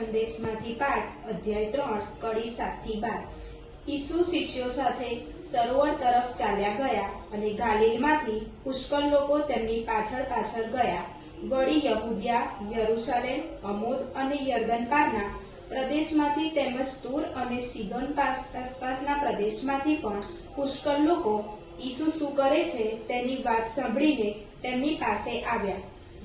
સંદેશમાંથી પાઠ અધ્યાય 3 કડી 7 થી 12। ઈસુ શિષ્યો સાથે સરોવર તરફ ચાલ્યા ગયા અને ગાલિલમાંથી પુષ્કળ લોકો તેમની પાછળ પાછળ ગયા। વળી યહૂદિયા, યરૂશલેમ, અમોદ અને યર્દન પારના પ્રદેશમાંથી તેમજ તૂર અને સીદોન આસપાસના પ્રદેશમાંથી પણ પુષ્કળ લોકો ઈસુ શું કરે છે તેની વાત સાંભળીને તેમની પાસે આવ્યા।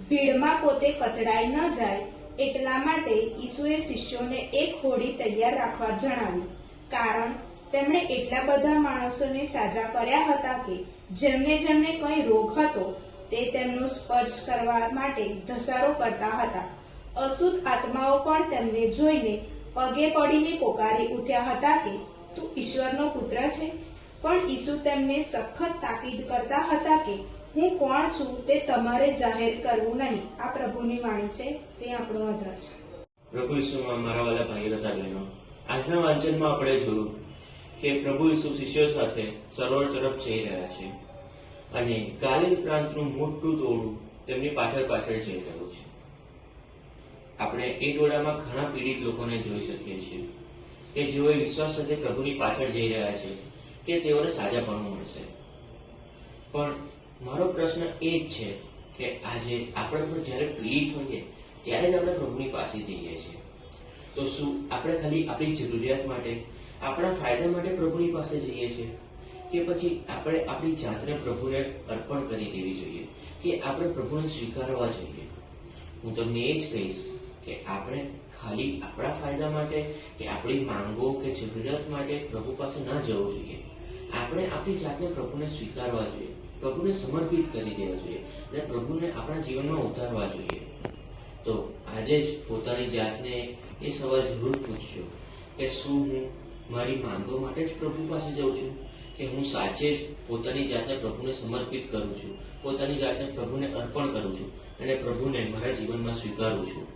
ભીડમાં પોતે કચડાઈ ન જાય એટલા માટે ઈસુએ શિષ્યોને એક હોડી તૈયાર રાખવા જણાવ્યું, કારણ તેમણે એટલા બધા માણસોને સાજા કર્યા હતા કે જેમને જેમને કંઈ રોગ હતો તે તેમનો સ્પર્શ કરવા માટે ધસારો કરતા હતા। અશુદ્ધ આત્માઓ પણ તેમને જોઈને પગે પડીને પોકારી ઉઠ્યા હતા કે તું ઈશ્વરનો પુત્ર છે। પણ ઈસુ તેમને સખત તાકીદ કરતા હતા કે હું કોણ છું તે તમારે જાહેર કરવું નહીં। આ પ્રભુની વાણી છે, તે આપણો આધાર છે। પ્રભુ ઈસુમાં મારા વાલા ભાઈઓ તથા બહેનો, આજના વાંચનમાં આપણે જોયું કે પ્રભુ ઈસુ શિષ્યો સાથે સરોવર તરફ જઈ રહ્યા છે અને ગાલિલ પ્રાંતનું મોટું ટોળું તેમની પાછળ પાછળ જઈ રહ્યું છે। આપણે એ ટોળામાં ઘણા પીડિત લોકોને જોઈ શકીએ છીએ કે જેઓ વિશ્વાસ સાથે પ્રભુની પાછળ જઈ રહ્યા છે કે તેઓને સાજાપણું મળશે। પણ મારો પ્રશ્ન એ જ છે કે આજે આપણે પણ જ્યારે પીડિત હોઈએ ત્યારે જ આપણે પ્રભુની પાસે જઈએ છીએ, તો શું આપણે ખાલી આપણી જરૂરિયાત માટે, આપણા ફાયદા માટે પ્રભુની પાસે જઈએ છીએ કે પછી આપણે આપણી જાતને પ્રભુને અર્પણ કરી દેવી જોઈએ કે આપણે પ્રભુને સ્વીકારવા જોઈએ? હું તમને એ જ કહીશ કે આપણે ખાલી આપણા ફાયદા માટે કે આપણી માંગો કે જરૂરિયાત માટે પ્રભુ પાસે ન જવું જોઈએ। આપણે આપણી જાતને પ્રભુને સ્વીકારવા જોઈએ, પ્રભુને સમર્પિત કરી દેવા જોઈએ અને પ્રભુને આપણા જીવનમાં ઉતારવા જોઈએ। તો આજે જ પોતાની જાતને એ સવાલ જરૂર પૂછજો કે શું હું મારી માંગો માટે જ પ્રભુ પાસે જાઉં છું કે હું સાચે જ પોતાની જાતને પ્રભુને સમર્પિત કરું છું, પોતાની જાતને પ્રભુને અર્પણ કરું છું અને પ્રભુને મારા જીવનમાં સ્વીકારું છું।